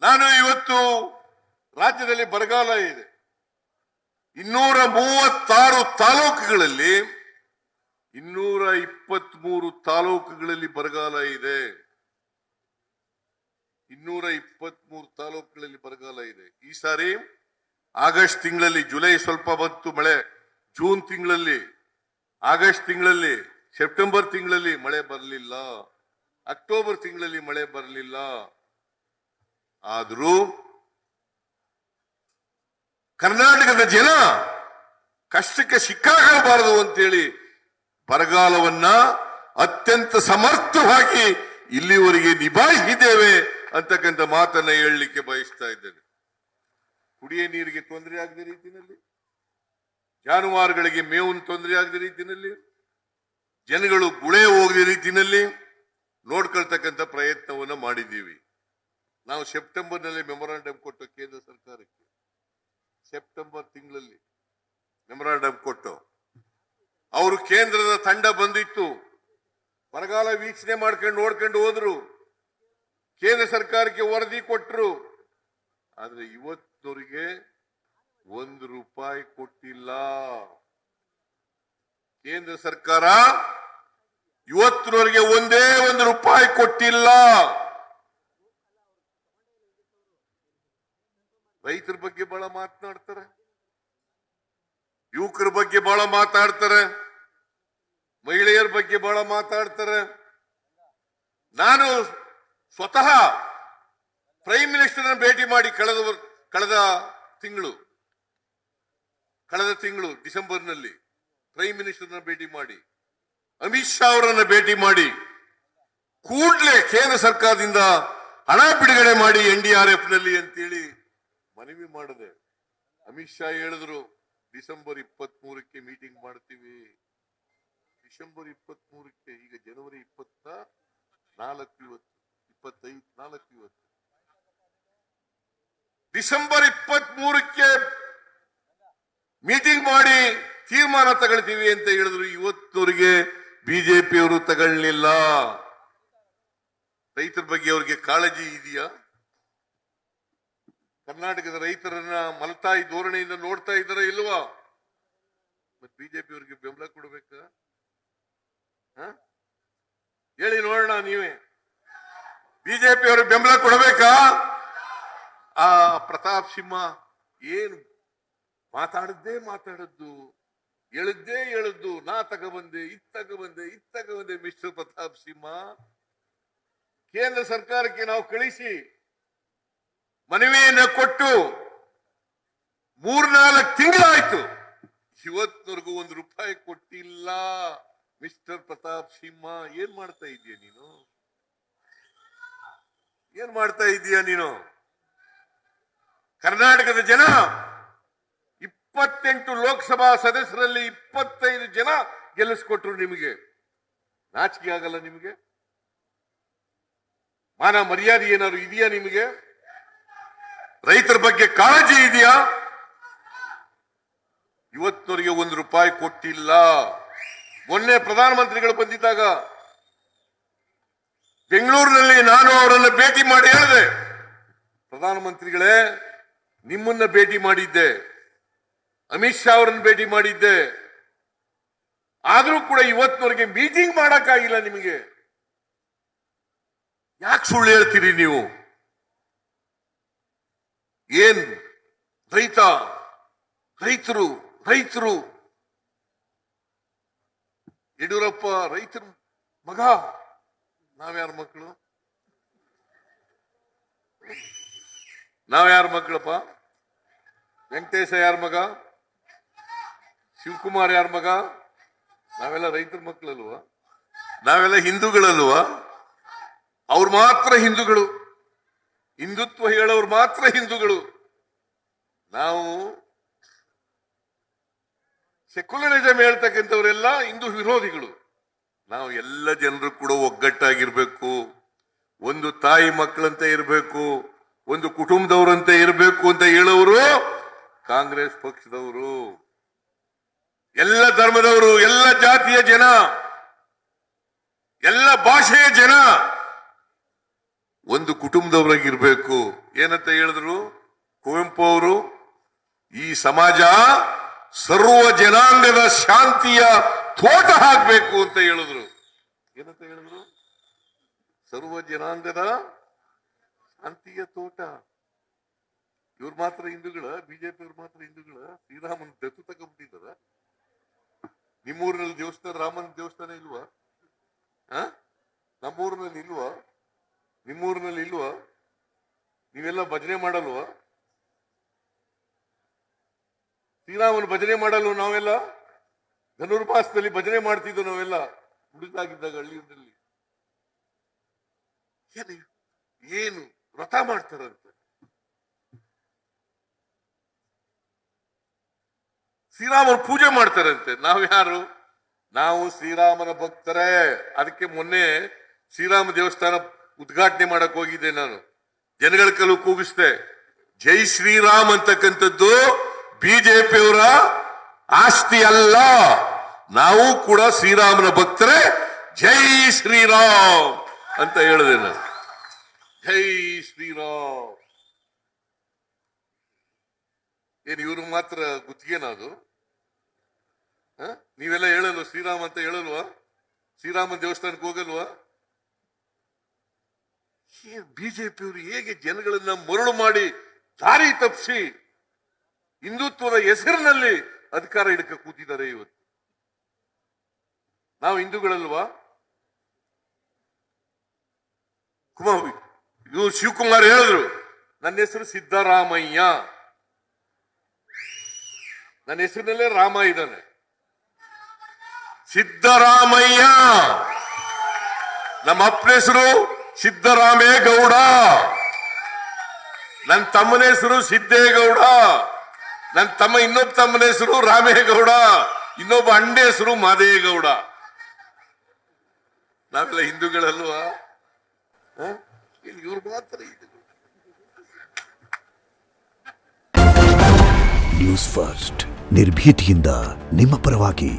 ನಾನು ಇವತ್ತು ರಾಜ್ಯದಲ್ಲಿ ಬರಗಾಲ ಇದೆ. 236 ತಾಲೂಕುಗಳಲ್ಲಿ 223 ತಾಲೂಕುಗಳಲ್ಲಿ ಬರಗಾಲ ಇದೆ. 223 ತಾಲೂಕುಗಳಲ್ಲಿ ಬರಗಾಲ ಇದೆ. ಈ ಸಾರಿ ಆಗಸ್ಟ್ ತಿಂಗಳಲ್ಲಿ, ಜುಲೈ ಸ್ವಲ್ಪ ಬಂತು ಮಳೆ, ಜೂನ್ ತಿಂಗಳಲ್ಲಿ, ಆಗಸ್ಟ್ ತಿಂಗಳಲ್ಲಿ, ಸೆಪ್ಟೆಂಬರ್ ತಿಂಗಳಲ್ಲಿ ಮಳೆ ಬರಲಿಲ್ಲ, ಅಕ್ಟೋಬರ್ ತಿಂಗಳಲ್ಲಿ ಮಳೆ ಬರಲಿಲ್ಲ. ಆದರೂ ಕರ್ನಾಟಕದ ಜನ ಕಷ್ಟಕ್ಕೆ ಸಿಕ್ಕಾಗಬಾರದು ಅಂತೇಳಿ ಬರಗಾಲವನ್ನ ಅತ್ಯಂತ ಸಮರ್ಥವಾಗಿ ಇಲ್ಲಿವರೆಗೆ ನಿಭಾಯಿಸಿದ್ದೇವೆ ಅಂತಕ್ಕಂಥ ಮಾತನ್ನ ಹೇಳಲಿಕ್ಕೆ ಬಯಸ್ತಾ ಇದ್ದೇನೆ. ಕುಡಿಯ ನೀರಿಗೆ ತೊಂದರೆ ಆಗದ ರೀತಿಯಲ್ಲಿ, ಜಾನುವಾರುಗಳಿಗೆ ಮೇವಿನ ತೊಂದರೆ ಆಗದ ರೀತಿಯಲ್ಲಿ, ಜನಗಳು ಗುಳೆ ಹೋಗದ ರೀತಿಯಲ್ಲಿ ನೋಡ್ಕೊಳ್ತಕ್ಕಂಥ ಪ್ರಯತ್ನವನ್ನು ಮಾಡಿದ್ದೀವಿ. ನಾವು ಸೆಪ್ಟೆಂಬರ್ನಲ್ಲಿ ಮೆಮೊರಾಂಡಮ್ ಕೊಟ್ಟು ಕೇಂದ್ರ ಸರ್ಕಾರಕ್ಕೆ, ಸೆಪ್ಟೆಂಬರ್ ತಿಂಗಳಲ್ಲಿ ಮೆಮೊರಾಂಡಮ್ ಕೊಟ್ಟು ಅವರು ಕೇಂದ್ರದ ತಂಡ ಬಂದಿತ್ತು, ಬರಗಾಲ ವೀಕ್ಷಣೆ ಮಾಡ್ಕೊಂಡು ನೋಡ್ಕೊಂಡು ಹೋದ್ರು, ಕೇಂದ್ರ ಸರ್ಕಾರಕ್ಕೆ ವರದಿ ಕೊಟ್ಟರು. ಆದ್ರೆ ಇವತ್ತಿನವರಿಗೆ ₹1 ಕೊಟ್ಟಿಲ್ಲ. ಕೇಂದ್ರ ಸರ್ಕಾರ ಇವತ್ತಿನವರೆಗೆ ಒಂದೇ ₹1 ಕೊಟ್ಟಿಲ್ಲ. ರೈತರ ಬಗ್ಗೆ ಬಹಳ ಮಾತನಾಡ್ತಾರೆ, ಯುವಕರ ಬಗ್ಗೆ ಬಹಳ ಮಾತಾಡ್ತಾರೆ, ಮಹಿಳೆಯರ ಬಗ್ಗೆ ಬಹಳ ಮಾತಾಡ್ತಾರೆ. ನಾನು ಸ್ವತಃ ಪ್ರೈಮ್ ಮಿನಿಸ್ಟರ್ನ ಭೇಟಿ ಮಾಡಿ ಕಳೆದ ತಿಂಗಳು ಡಿಸೆಂಬರ್ನಲ್ಲಿ ಪ್ರೈಮ್ ಮಿನಿಸ್ಟರ್ನ ಭೇಟಿ ಮಾಡಿ, ಅಮಿತ್ ಶಾ ಅವರನ್ನ ಭೇಟಿ ಮಾಡಿ ಕೂಡಲೇ ಕೇಂದ್ರ ಸರ್ಕಾರದಿಂದ ಹಣ ಬಿಡುಗಡೆ ಮಾಡಿ NDRF ನಲ್ಲಿ ಅಂತೇಳಿ ಮನವಿ ಮಾಡಿದೆ. ಅಮಿತ್ ಶಾ ಹೇಳಿದ್ರು ಡಿಸೆಂಬರ್ 23ಕ್ಕೆ ಮೀಟಿಂಗ್ ಮಾಡ್ತೀವಿ. ಡಿಸೆಂಬರ್ 23ಕ್ಕೆ, ಈಗ ಜನವರಿ 24 ಇವತ್ತು, ಡಿಸೆಂಬರ್ 23ಕ್ಕೆ ಮೀಟಿಂಗ್ ಮಾಡಿ ತೀರ್ಮಾನ ತಗೊಳ್ತೀವಿ ಅಂತ ಹೇಳಿದ್ರು. ಇವತ್ತವರಿಗೆ ಬಿಜೆಪಿಯವರು ತಗೊಳ್ಳಿಲ್ಲ. ರೈತರ ಬಗ್ಗೆ ಅವರಿಗೆ ಕಾಳಜಿ ಇದೆಯಾ? ಕರ್ನಾಟಕದ ರೈತರನ್ನ ಮಲತಾಯಿ ಧೋರಣೆಯಿಂದ ನೋಡ್ತಾ ಇದ್ದಾರ ಇಲ್ವಾ? ಮತ್ತೆ ಬಿಜೆಪಿ ಅವರಿಗೆ ಬೆಂಬಲ ಕೊಡಬೇಕಾ? ಹೇಳಿ ನೋಡೋಣ. ನೀವೇ ಬಿಜೆಪಿ ಅವ್ರಿಗೆ ಬೆಂಬಲ ಕೊಡಬೇಕಾ? ಆ ಪ್ರತಾಪ್ ಸಿಂಹ ಏನು ಮಾತಾಡದ್ದು, ಹೇಳಿದ್ದು, ನಾ ತಗೊಬಂದೆ, ಇತ್ತಗೊಬಂದೆ. ಮಿಸ್ಟರ್ ಪ್ರತಾಪ್ ಸಿಂಹ, ಕೇಂದ್ರ ಸರ್ಕಾರಕ್ಕೆ ನಾವು ಕಳಿಸಿ ಮನವಿಯನ್ನು ಕೊಟ್ಟು 3-4 ತಿಂಗಳಾಯ್ತು, ಇವತ್ತಿನವರೆಗೂ ₹1 ಕೊಟ್ಟಿಲ್ಲ. ಮಿಸ್ಟರ್ ಪ್ರತಾಪ್ ಸಿಂಹ, ಏನ್ ಮಾಡ್ತಾ ಇದೀಯ ನೀನು? ಏನ್ ಮಾಡ್ತಾ ಇದೀಯ ನೀನು? ಕರ್ನಾಟಕದ ಜನ 28 ಲೋಕಸಭಾ ಸದಸ್ಯರಲ್ಲಿ 25 ಜನ ಗೆಲ್ಲಿಸ್ಕೊಟ್ರು. ನಿಮಗೆ ನಾಚಿಕೆ ಆಗಲ್ಲ? ನಿಮಗೆ ಮಾನ ಮರ್ಯಾದೆ ಏನಾದ್ರು ಇದೆಯಾ? ನಿಮಗೆ ರೈತರ ಬಗ್ಗೆ ಕಾಳಜಿ ಇದೆಯಾ? ಇವತ್ತಿನವರಿಗೆ ₹1 ಕೊಟ್ಟಿಲ್ಲ. ಮೊನ್ನೆ ಪ್ರಧಾನಮಂತ್ರಿಗಳು ಬಂದಿದ್ದಾಗ ಬೆಂಗಳೂರಿನಲ್ಲಿ ನಾನು ಅವರನ್ನು ಭೇಟಿ ಮಾಡಿ ಹೇಳಿದೆ, ಪ್ರಧಾನಮಂತ್ರಿಗಳೇ, ನಿಮ್ಮನ್ನ ಭೇಟಿ ಮಾಡಿದ್ದೆ, ಅಮಿತ್ ಶಾ ಅವರನ್ನು ಭೇಟಿ ಮಾಡಿದ್ದೆ, ಆದ್ರೂ ಕೂಡ ಇವತ್ತಿನವರೆಗೆ ಮೀಟಿಂಗ್ ಮಾಡಕ್ಕಾಗಿಲ್ಲ. ನಿಮಗೆ ಯಾಕೆ ಸುಳ್ಳು ಹೇಳ್ತೀರಿ ನೀವು? ಏನ್ ರೈತರು ಯಡಿಯೂರಪ್ಪ ರೈತರ ಮಗ, ನಾವ್ಯಾರ ಮಕ್ಕಳು? ನಾವ್ಯಾರ ಮಕ್ಕಳಪ್ಪ? ವೆಂಕಟೇಶ ಯಾರ ಮಗ? ಶಿವಕುಮಾರ್ ಯಾರ ಮಗ? ನಾವೆಲ್ಲ ರೈತರ ಮಕ್ಕಳಲ್ವಾ? ನಾವೆಲ್ಲ ಹಿಂದೂಗಳಲ್ವಾ? ಅವ್ರು ಮಾತ್ರ ಹಿಂದೂಗಳು, ಹಿಂದುತ್ವ ಹೇಳೋರು ಮಾತ್ರ ಹಿಂದೂಗಳು. ನಾವು ಸೆಕ್ಯುಲರಿಸಂ ಹೇಳ್ತಕ್ಕಂಥವರೆಲ್ಲ ಹಿಂದೂ ವಿರೋಧಿಗಳು. ನಾವು ಎಲ್ಲ ಜನರು ಕೂಡ ಒಗ್ಗಟ್ಟಾಗಿರ್ಬೇಕು, ಒಂದು ತಾಯಿ ಮಕ್ಕಳಂತೆ ಇರಬೇಕು, ಒಂದು ಕುಟುಂಬದವರಂತೆ ಇರಬೇಕು ಅಂತ ಹೇಳೋರು ಕಾಂಗ್ರೆಸ್ ಪಕ್ಷದವರು. ಎಲ್ಲ ಧರ್ಮದವರು, ಎಲ್ಲ ಜಾತಿಯ ಜನ, ಎಲ್ಲ ಭಾಷೆಯ ಜನ ಒಂದು ಕುಟುಂಬದವರಾಗಿರ್ಬೇಕು. ಏನಂತ ಹೇಳಿದ್ರು ಕುವೆಂಪು ಅವರು? ಈ ಸಮಾಜ ಸರ್ವ ಜನಾಂಗದ ಶಾಂತಿಯ ತೋಟ ಹಾಕ್ಬೇಕು ಅಂತ ಹೇಳಿದ್ರು. ಏನಂತ ಹೇಳಿದ್ರು? ಸರ್ವ ಜನಾಂಗದ ಶಾಂತಿಯ ತೋಟ. ಇವ್ರು ಮಾತ್ರ ಹಿಂದೂಗಳ, ಬಿಜೆಪಿ ಅವ್ರು ಮಾತ್ರ ಹಿಂದೂಗಳ, ಶ್ರೀರಾಮನ ದತ್ತು ತಗೊಂಡ್ಬಿಟ್ಟಿದಾರ. ನಿಮ್ಮೂರಿನಲ್ಲಿ ದೇವಸ್ಥಾನ, ರಾಮನ ದೇವಸ್ಥಾನ ಇಲ್ವಾ? ನಮ್ಮೂರಿನಲ್ಲಿ ಇಲ್ವಾ? ನಿಮ್ಮೂರಿನಲ್ಲಿ ಇಲ್ವಾ? ನೀವೆಲ್ಲ ಭಜನೆ ಮಾಡಲ್ವಾ? ಶ್ರೀರಾಮನ ಭಜನೆ ಮಾಡಲ್ವ? ನಾವೆಲ್ಲ ಧನುರ್ಮಾಸದಲ್ಲಿ ಭಜನೆ ಮಾಡ್ತಿದ್ವು ನಾವೆಲ್ಲ ಹುಡುಗಾಗಿದ್ದಾಗ ಹಳ್ಳಿಯಲ್ಲಿ. ಏನು ವ್ರತ ಮಾಡ್ತಾರಂತೆ, ಶ್ರೀರಾಮನ ಪೂಜೆ ಮಾಡ್ತಾರಂತೆ. ನಾವ್ಯಾರು? ನಾವು ಶ್ರೀರಾಮನ ಭಕ್ತರೇ. ಅದಕ್ಕೆ ಮೊನ್ನೆ ಶ್ರೀರಾಮ ದೇವಸ್ಥಾನ ಉದ್ಘಾಟನೆ ಮಾಡಕ್ ಹೋಗಿದ್ದೆ ನಾನು. ಜನಗಳ ಕಲ್ಲು ಕೂಗಿಸ್ದೆ, ಜೈ ಶ್ರೀರಾಮ್ ಅಂತಕ್ಕಂಥದ್ದು ಬಿಜೆಪಿಯವರ ಆಸ್ತಿ ಅಲ್ಲ. ನಾವು ಕೂಡ ಶ್ರೀರಾಮನ ಭಕ್ತರೇ. ಜೈ ಶ್ರೀರಾಮ್ ಅಂತ ಹೇಳಿದೆ ನಾನು. ಜೈ ಶ್ರೀರಾಮ್. ಏನ್ ಇವ್ರು ಮಾತ್ರ ಗುತ್ತಿಗೆನದು? ನೀವೆಲ್ಲ ಹೇಳಲ್ವ ಶ್ರೀರಾಮ್ ಅಂತ ಹೇಳಲ್ವಾ? ಶ್ರೀರಾಮನ ದೇವಸ್ಥಾನಕ್ಕೆ ಹೋಗಲ್ವಾ? ಬಿಜೆಪಿಯವರು ಹೇಗೆ ಜನಗಳನ್ನ ಮರಳು ಮಾಡಿ ದಾರಿ ತಪ್ಪಿಸಿ ಹಿಂದುತ್ವದ ಹೆಸರಿನಲ್ಲಿ ಅಧಿಕಾರ ಹಿಡ್ಕ ಕೂತಿದ್ದಾರೆ ಇವತ್ತು. ನಾವು ಹಿಂದೂಗಳಲ್ವಾ? ಇವರು ಶಿವಕುಮಾರ್ ಹೇಳಿದ್ರು, ನನ್ನ ಹೆಸರು ಸಿದ್ದರಾಮಯ್ಯ, ನನ್ನ ಹೆಸರಿನಲ್ಲೇ ರಾಮ ಇದ್ದಾನೆ. ಸಿದ್ದರಾಮಯ್ಯ. ನಮ್ಮ ಅಪ್ಪನ ಹೆಸರು ಸಿದ್ದರಾಮೇಗೌಡ, ನನ್ನ ತಮ್ಮನ ಹೆಸರು ಸಿದ್ದೇಗೌಡ, ನನ್ನ ತಮ್ಮ ಇನ್ನೊಬ್ಬ ತಮ್ಮನ ಹೆಸರು ರಾಮೇಗೌಡ, ಇನ್ನೊಬ್ಬ ಅಣ್ಣ ಹೆಸರು ಮಾದೇಗೌಡ. ನಾವೆಲ್ಲ ಹಿಂದೂಗಳಲ್ವಾ? ಇವ್ರು ಮಾತ್ರ ನ್ಯೂಸ್ ಫಸ್ಟ್, ನಿರ್ಭೀತಿಯಿಂದ ನಿಮ್ಮ ಪರವಾಗಿ.